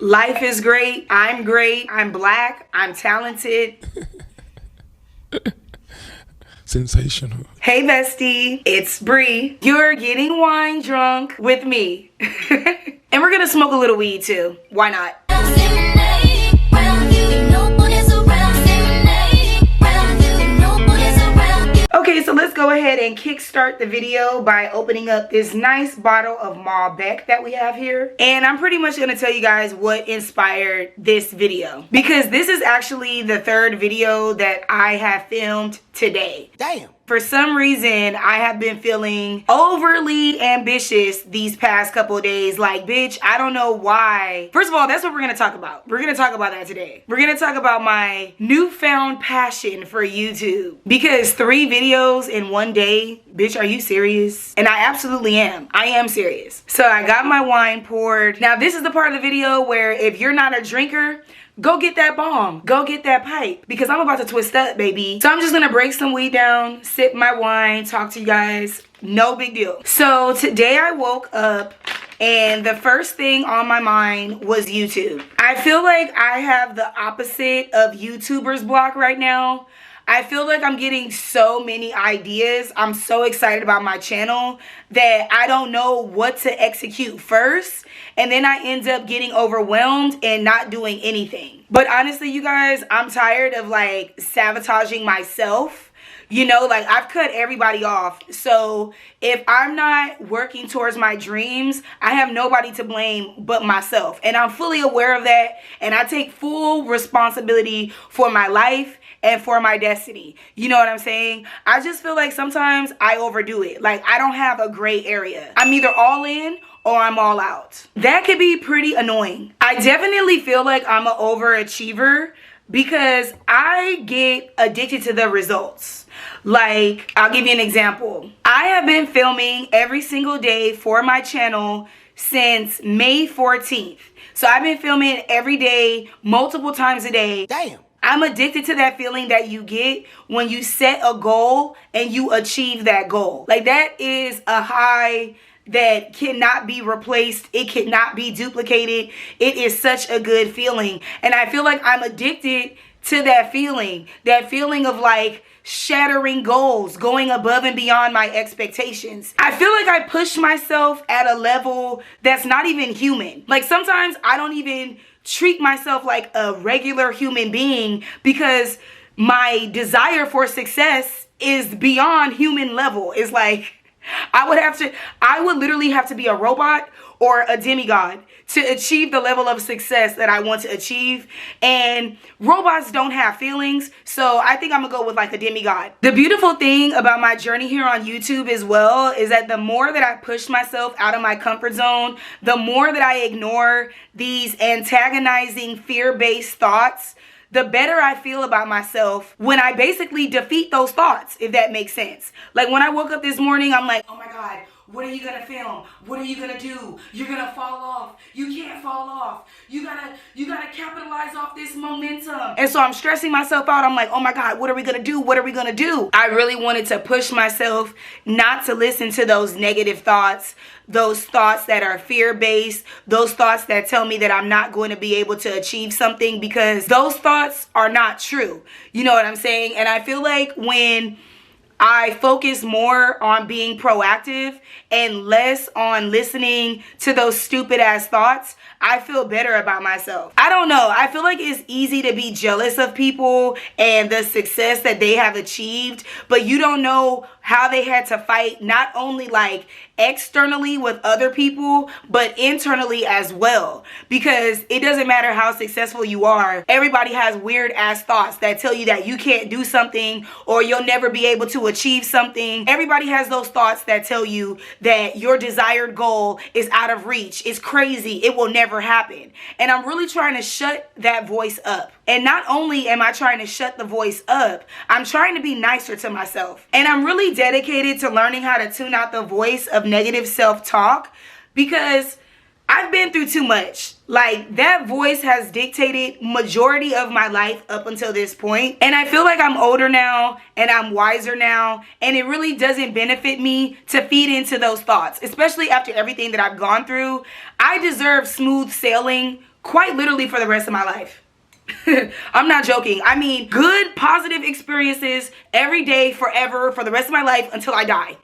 Life is great. I'm great. I'm black. I'm talented. Sensational. Hey bestie, it's Bri. You're getting wine drunk with me. And we're gonna smoke a little weed too. Why not? Okay, so let's go ahead and kickstart the video by opening up this nice bottle of Malbec that we have here. And I'm pretty much going to tell you guys what inspired this video, because this is actually the third video that I have filmed today. Damn. For some reason, I have been feeling overly ambitious these past couple of days. Like, bitch, I don't know why. First of all, that's what we're going to talk about. We're going to talk about that today. We're going to talk about my newfound passion for YouTube. Because 3 videos in one day, bitch, are you serious? And I absolutely am. I am serious. So I got my wine poured. Now, this is the part of the video where if you're not a drinker, go get that bomb. Go get that pipe. Because I'm about to twist up, baby. So I'm just gonna break some weed down, sip my wine, talk to you guys. No big deal. So today I woke up and the first thing on my mind was YouTube. I feel like I have the opposite of YouTubers block right now. I feel like I'm getting so many ideas. I'm so excited about my channel that I don't know what to execute first. And then I end up getting overwhelmed and not doing anything. But honestly, you guys, I'm tired of like sabotaging myself. You know, like I've cut everybody off. So if I'm not working towards my dreams, I have nobody to blame but myself. And I'm fully aware of that. And I take full responsibility for my life and for my destiny. You know what I'm saying? I just feel like sometimes I overdo it. Like I don't have a gray area. I'm either all in or I'm all out. That could be pretty annoying. I definitely feel like I'm an overachiever because I get addicted to the results. Like, I'll give you an example. I have been filming every single day for my channel since May 14th. So I've been filming every day, multiple times a day. Damn. I'm addicted to that feeling that you get when you set a goal and you achieve that goal. Like that is a high that cannot be replaced. It cannot be duplicated. It is such a good feeling. And I feel like I'm addicted to that feeling of like shattering goals, going above and beyond my expectations. I feel like I push myself at a level that's not even human. Like sometimes I don't even treat myself like a regular human being because my desire for success is beyond human level. It's like I would literally have to be a robot or a demigod to achieve the level of success that I want to achieve. And robots don't have feelings, so I think I'm gonna go with like a demigod. The beautiful thing about my journey here on YouTube as well is that the more that I push myself out of my comfort zone, the more that I ignore these antagonizing fear-based thoughts, the better I feel about myself when I basically defeat those thoughts, if that makes sense. Like when I woke up this morning, I'm like, oh my God, what are you gonna film? What are you gonna do? You're gonna fall off. You can't fall off. You gotta capitalize off this momentum. And so I'm stressing myself out. I'm like, oh my God, what are we gonna do? What are we gonna do? I really wanted to push myself not to listen to those negative thoughts, those thoughts that are fear-based, those thoughts that tell me that I'm not going to be able to achieve something, because those thoughts are not true. You know what I'm saying? And I feel like when I focus more on being proactive and less on listening to those stupid ass thoughts, I feel better about myself. I don't know. I feel like it's easy to be jealous of people and the success that they have achieved, but you don't know how they had to fight, not only like externally with other people, but internally as well. Because it doesn't matter how successful you are, everybody has weird ass thoughts that tell you that you can't do something or you'll never be able to achieve something. Everybody has those thoughts that tell you that your desired goal is out of reach. It's crazy. It will never happen. And I'm really trying to shut that voice up. And not only am I trying to shut the voice up, I'm trying to be nicer to myself. And I'm really dedicated to learning how to tune out the voice of negative self-talk, because I've been through too much. Like, that voice has dictated majority of my life up until this point. And I feel like I'm older now and I'm wiser now, and it really doesn't benefit me to feed into those thoughts, especially after everything that I've gone through. I deserve smooth sailing quite literally for the rest of my life. I'm not joking. I mean, good, positive experiences every day, forever, for the rest of my life until I die.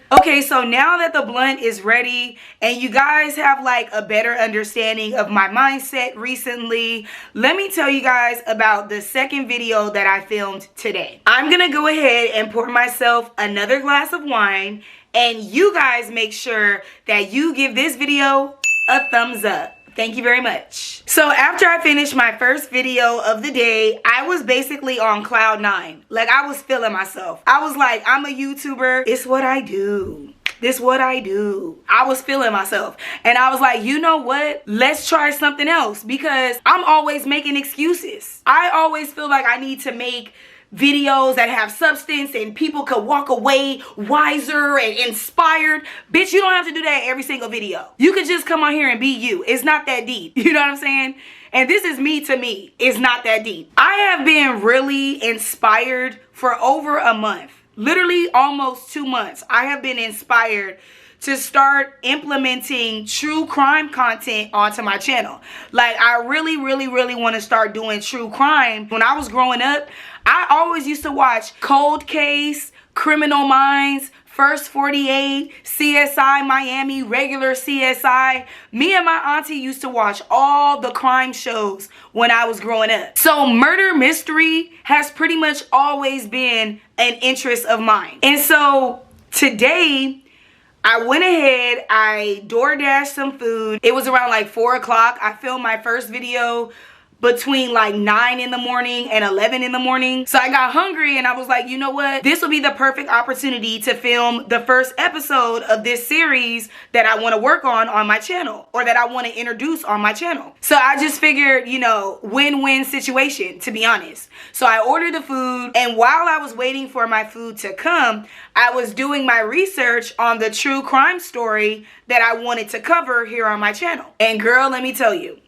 Okay, so now that the blunt is ready and you guys have like a better understanding of my mindset recently, let me tell you guys about the second video that I filmed today. I'm gonna go ahead and pour myself another glass of wine, and you guys make sure that you give this video a thumbs up. Thank you very much. So after I finished my first video of the day, I was basically on cloud 9. Like, I was feeling myself. I was like, I'm a YouTuber. It's what I do. This what I do. I was feeling myself. And I was like, you know what? Let's try something else, because I'm always making excuses. I always feel like I need to make videos that have substance and people could walk away wiser and inspired. Bitch, you don't have to do that every single video. You could just come on here and be you. It's not that deep. You know what I'm saying? And this is me to me. It's not that deep. I have been really inspired for over a month. Literally almost 2 months. I have been inspired to start implementing true crime content onto my channel. Like, I really want to start doing true crime. When I was growing up, I always used to watch Cold Case, Criminal Minds, First 48, CSI Miami, regular CSI. Me and my auntie used to watch all the crime shows when I was growing up. So murder mystery has pretty much always been an interest of mine. And so today, I went ahead, I DoorDashed some food. It was around like 4 o'clock. I filmed my first video between like 9 in the morning and 11 in the morning. So I got hungry and I was like, you know what? This will be the perfect opportunity to film the first episode of this series that I want to work on my channel, or that I want to introduce on my channel. So I just figured, you know, win-win situation, to be honest. So I ordered the food, and while I was waiting for my food to come, I was doing my research on the true crime story that I wanted to cover here on my channel. And girl, let me tell you,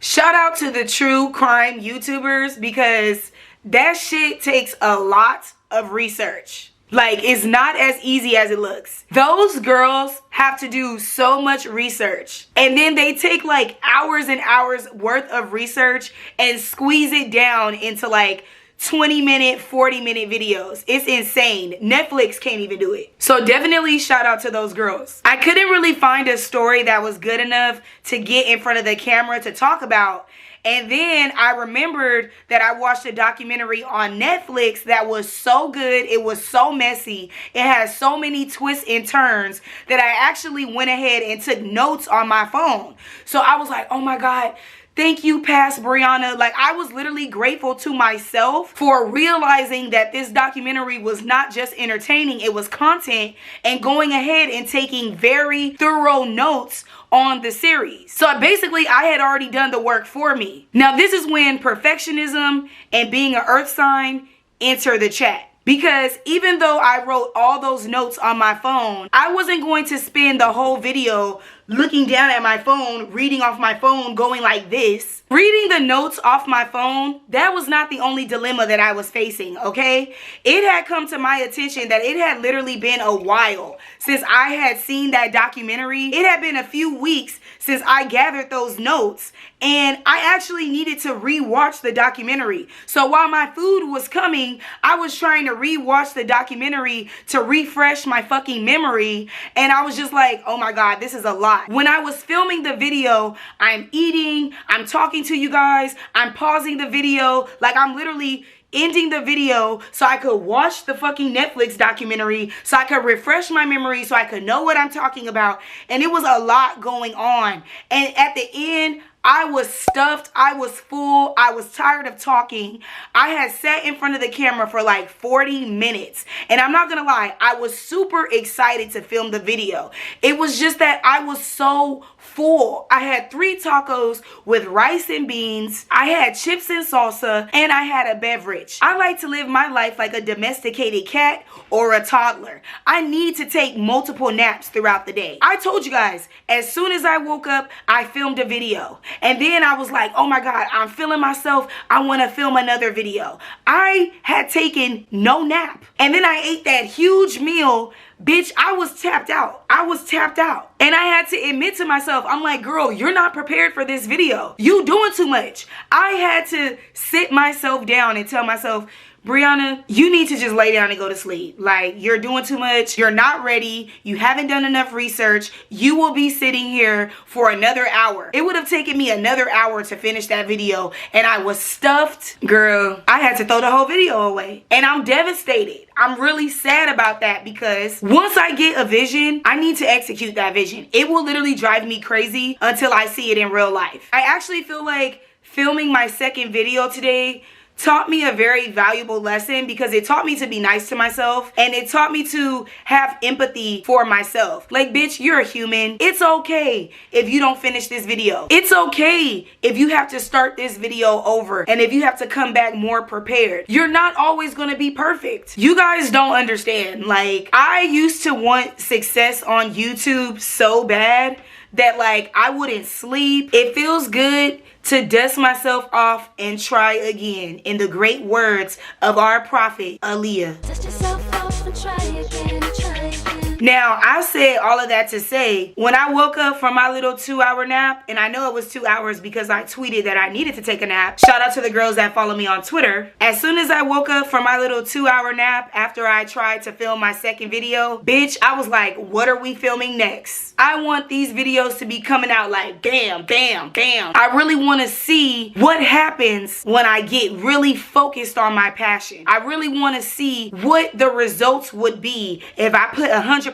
shout out to the true crime YouTubers, because that shit takes a lot of research. Like, it's not as easy as it looks. Those girls have to do so much research, and then they take like hours and hours worth of research and squeeze it down into like 20-minute, 40-minute videos. It's insane. Netflix can't even do it. So definitely shout out to those girls. I couldn't really find a story that was good enough to get in front of the camera to talk about. And then I remembered that I watched a documentary on Netflix that was so good. It was so messy. It has so many twists and turns that I actually went ahead and took notes on my phone. So I was like, oh my God, thank you, past Brianna. Like, I was literally grateful to myself for realizing that this documentary was not just entertaining, it was content, and going ahead and taking very thorough notes on the series. So basically, I had already done the work for me. Now, this is when perfectionism and being an earth sign enter the chat. Because even though I wrote all those notes on my phone, I wasn't going to spend the whole video looking down at my phone, reading off my phone, going like this. Reading the notes off my phone, that was not the only dilemma that I was facing, okay? It had come to my attention that it had literally been a while since I had seen that documentary. It had been a few weeks since I gathered those notes, and I actually needed to rewatch the documentary. So while my food was coming, I was trying to rewatch the documentary to refresh my fucking memory, and I was just like, oh my God, this is a lot. When I was filming the video, I'm eating, I'm talking to you guys, I'm pausing the video, like I'm literally ending the video so I could watch the fucking Netflix documentary, so I could refresh my memory, so I could know what I'm talking about. And it was a lot going on. And at the end, I was stuffed, I was full, I was tired of talking. I had sat in front of the camera for like 40 minutes. And I'm not gonna lie, I was super excited to film the video. It was just that I was so full. I had 3 tacos with rice and beans, I had chips and salsa, and I had a beverage. I like to live my life like a domesticated cat or a toddler. I need to take multiple naps throughout the day. I told you guys, as soon as I woke up, I filmed a video. And then I was like, oh my God, I'm feeling myself. I want to film another video. I had taken no nap. And then I ate that huge meal bitch, I was tapped out. I was tapped out. And I had to admit to myself, I'm like, girl, you're not prepared for this video. You doing too much. I had to sit myself down and tell myself, Brianna, you need to just lay down and go to sleep. Like, you're doing too much. You're not ready. You haven't done enough research. You will be sitting here for another hour. It would have taken me another hour to finish that video, and I was stuffed. Girl, I had to throw the whole video away. And I'm devastated. I'm really sad about that because once I get a vision, I need to execute that vision. It will literally drive me crazy until I see it in real life. I actually feel like filming my second video today taught me a very valuable lesson because it taught me to be nice to myself, and it taught me to have empathy for myself. Like, bitch, you're a human. It's okay if you don't finish this video. It's okay if you have to start this video over and if you have to come back more prepared. You're not always gonna be perfect. You guys don't understand. Like, I used to want success on YouTube so bad that, like, I wouldn't sleep. It feels good to dust myself off and try again, in the great words of our prophet Aaliyah. Dust yourself off and try again, try again. Now, I said all of that to say, when I woke up from my little 2-hour nap, and I know it was 2 hours because I tweeted that I needed to take a nap. Shout out to the girls that follow me on Twitter. As soon as I woke up from my little 2-hour nap after I tried to film my second video, bitch, I was like, what are we filming next? I want these videos to be coming out like bam, bam, bam. I really want to see what happens when I get really focused on my passion. I really want to see what the results would be if I put 100%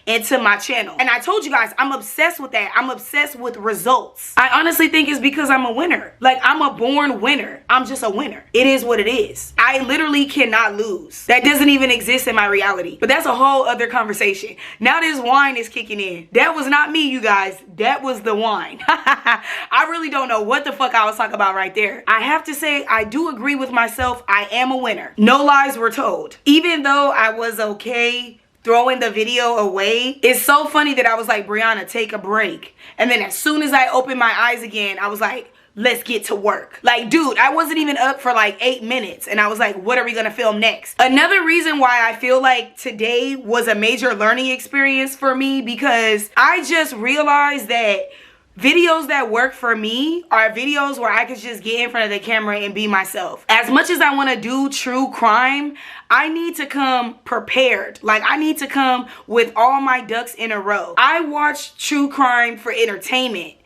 into my channel. And I told you guys, I'm obsessed with that. I'm obsessed with results. I honestly think it's because I'm a winner. Like, I'm a born winner. I'm just a winner. It is what it is. I literally cannot lose. That doesn't even exist in my reality. But that's a whole other conversation. Now this wine is kicking in. That was not me, you guys. That was the wine. I really don't know what the fuck I was talking about right there. I have to say, I do agree with myself. I am a winner. No lies were told. Even though I was okay throwing the video away, it's so funny that I was like, Brianna, take a break. And then as soon as I opened my eyes again, I was like, let's get to work. Like, dude, I wasn't even up for like 8 minutes, and I was like, what are we gonna film next? Another reason why I feel like today was a major learning experience for me, because I just realized that videos that work for me are videos where I could just get in front of the camera and be myself. As much as I want to do true crime, I need to come prepared. Like, I need to come with all my ducks in a row. I watch true crime for entertainment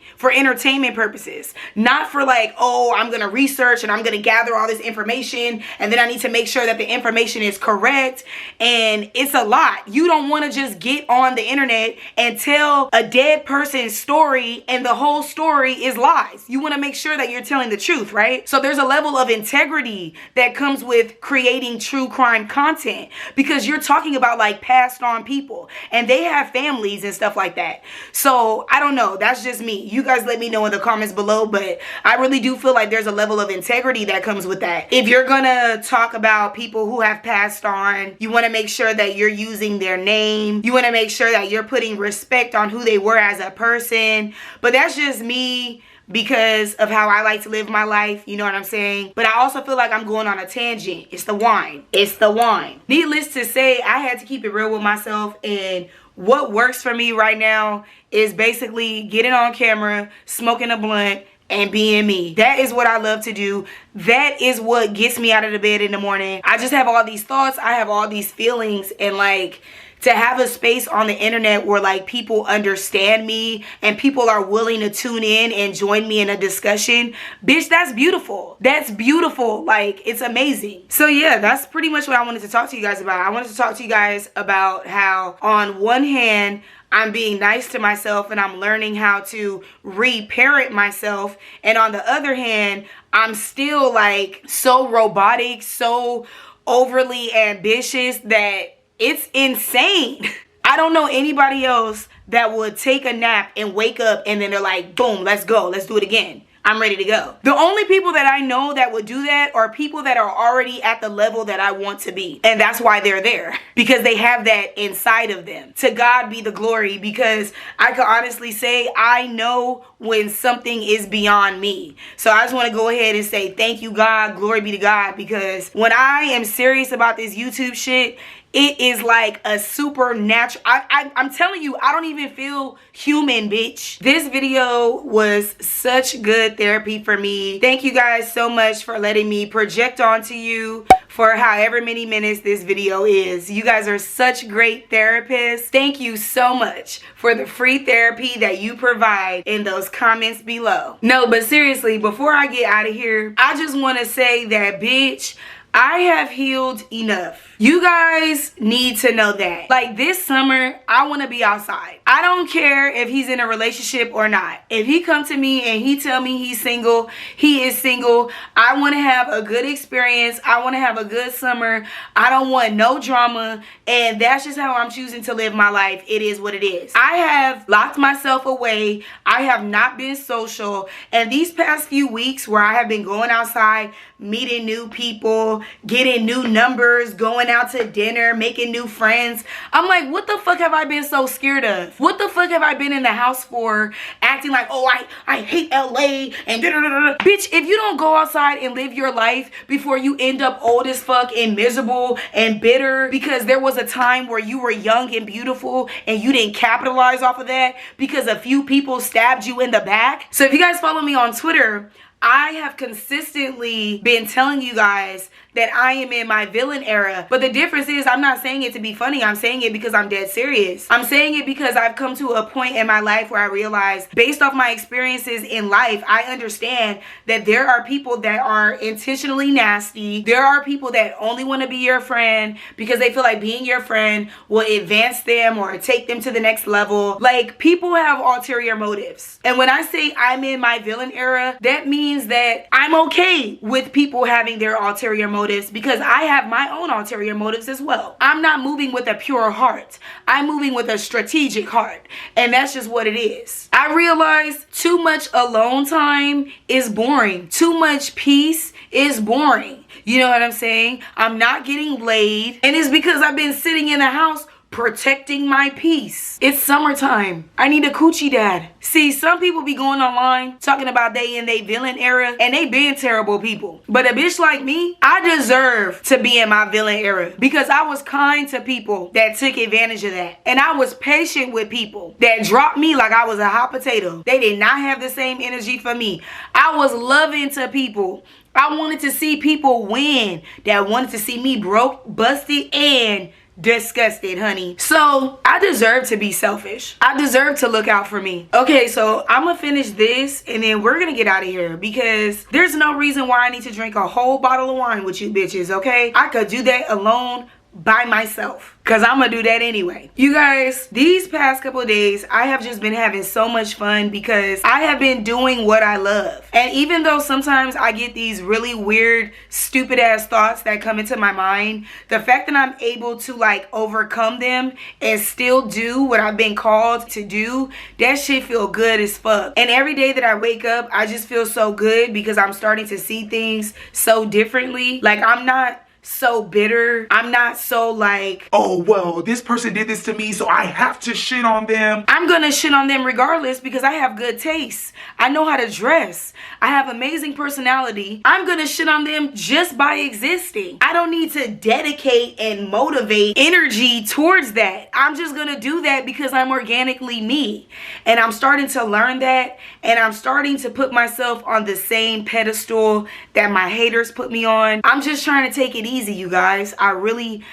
purposes, not for like, oh, I'm gonna research and I'm gonna gather all this information and then I need to make sure that the information is correct. And it's a lot. You don't want to just get on the internet and tell a dead person's story and the whole story is lies. You want to make sure that you're telling the truth, right? So there's a level of integrity that comes with creating true crime content, because you're talking about like passed on people and they have families and stuff like that. So I don't know, that's just me. You guys let me know in the comments below, but I really do feel like there's a level of integrity that comes with that. If you're gonna talk about people who have passed on, you want to make sure that you're using their name. You want to make sure that you're putting respect on who they were as a person. But that's just me, because of how I like to live my life, you know what I'm saying? But I also feel like I'm going on a tangent. It's the wine. It's the wine. Needless to say, I had to keep it real with myself, and what works for me right now is basically getting on camera, smoking a blunt, and being me. That is what I love to do. That is what gets me out of the bed in the morning. I just have all these thoughts. I have all these feelings, and like, to have a space on the internet where like people understand me and people are willing to tune in and join me in a discussion, bitch, that's beautiful. That's beautiful. Like, it's amazing. So yeah, that's pretty much what I wanted to talk to you guys about. I wanted to talk to you guys about how on one hand, I'm being nice to myself and I'm learning how to reparent myself. And on the other hand, I'm still like so robotic, so overly ambitious that it's insane. I don't know anybody else that would take a nap and wake up and then they're like, boom, let's go. Let's do it again. I'm ready to go. The only people that I know that would do that are people that are already at the level that I want to be. And that's why they're there, because they have that inside of them. To God be the glory, because I can honestly say I know when something is beyond me. So I just want to go ahead and say thank you, God. Glory be to God, because when I am serious about this YouTube shit, it is like a supernatural. I'm telling you, I don't even feel human, bitch. This video was such good therapy for me. Thank you guys so much for letting me project onto you for however many minutes this video is. You guys are such great therapists. Thank you so much for the free therapy that you provide in those comments below. No, but seriously, before I get out of here, I just want to say that, bitch, I have healed enough. You guys need to know that. Like, this summer, I want to be outside. I don't care if he's in a relationship or not. If he come to me and he tell me he's single, he is single. I want to have a good experience. I want to have a good summer. I don't want no drama. And that's just how I'm choosing to live my life. It is what it is. I have locked myself away. I have not been social. And these past few weeks where I have been going outside, meeting new people, getting new numbers, going out to dinner, making new friends, I'm like, what the fuck have I been so scared of? What the fuck have I been in the house for, acting like, oh, I hate LA and da-da-da-da. Bitch, if you don't go outside and live your life before you end up old as fuck and miserable and bitter because there was a time where you were young and beautiful and you didn't capitalize off of that because a few people stabbed you in the back. So if you guys follow me on Twitter, I have consistently been telling you guys that I am in my villain era. But the difference is, I'm not saying it to be funny. I'm saying it because I'm dead serious. I'm saying it because I've come to a point in my life where I realize, based off my experiences in life, I understand that there are people that are intentionally nasty. There are people that only want to be your friend because they feel like being your friend will advance them or take them to the next level. Like, people have ulterior motives. And when I say I'm in my villain era, that means that I'm okay with people having their ulterior motives, because I have my own ulterior motives as well. I'm not moving with a pure heart. I'm moving with a strategic heart. And that's just what it is. I realize too much alone time is boring. Too much peace is boring. You know what I'm saying? I'm not getting laid. And it's because I've been sitting in the house protecting my peace. It's summertime. I need a coochie dad. See, some people be going online talking about they in they villain era, and they been terrible people. But a bitch like me, I deserve to be in my villain era because I was kind to people that took advantage of that. And I was patient with people that dropped me like I was a hot potato. They did not have the same energy for me. I was loving to people. I wanted to see people win that wanted to see me broke, busted, and disgusted, honey. So I deserve to be selfish. I deserve to look out for me. Okay, so I'm gonna finish this and then we're gonna get out of here because there's no reason why I need to drink a whole bottle of wine with you bitches, okay? I could do that alone by myself because I'm gonna do that anyway. You guys, these past couple of days I have just been having so much fun because I have been doing what I love. And even though sometimes I get these really weird, stupid ass thoughts that come into my mind, the fact that I'm able to like overcome them and still do what I've been called to do, that shit feel good as fuck. And every day that I wake up, I just feel so good because I'm starting to see things so differently. Like, I'm not so bitter. I'm not so like, oh, well, this person did this to me, so I have to shit on them. I'm gonna shit on them regardless because I have good taste. I know how to dress. I have amazing personality. I'm gonna shit on them just by existing. I don't need to dedicate and motivate energy towards that. I'm just gonna do that because I'm organically me. And I'm starting to learn that, and I'm starting to put myself on the same pedestal that my haters put me on. I'm just trying to take it easy, you guys. I really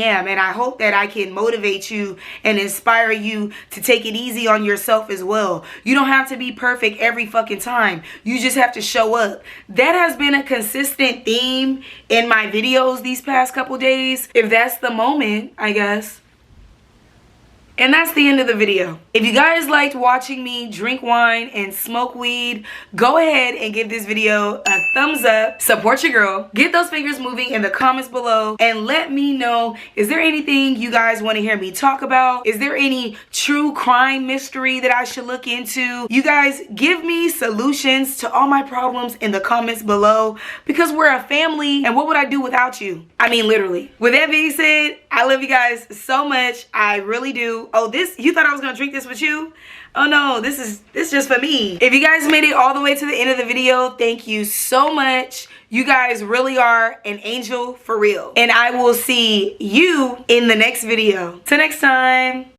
am. And I hope that I can motivate you and inspire you to take it easy on yourself as well. You don't have to be perfect every fucking time. You just have to show up. That has been a consistent theme in my videos these past couple days. If that's the moment, I guess. And that's the end of the video. If you guys liked watching me drink wine and smoke weed, go ahead and give this video a thumbs up. Support your girl. Get those fingers moving in the comments below and let me know, is there anything you guys want to hear me talk about? Is there any true crime mystery that I should look into? You guys give me solutions to all my problems in the comments below because we're a family, and what would I do without you? I mean, literally. With that being said, I love you guys so much. I really do. Oh, you thought I was gonna drink this with you? Oh no, this is just for me. If you guys made it all the way to the end of the video, thank you so much. You guys really are an angel for real. And I will see you in the next video. Till next time.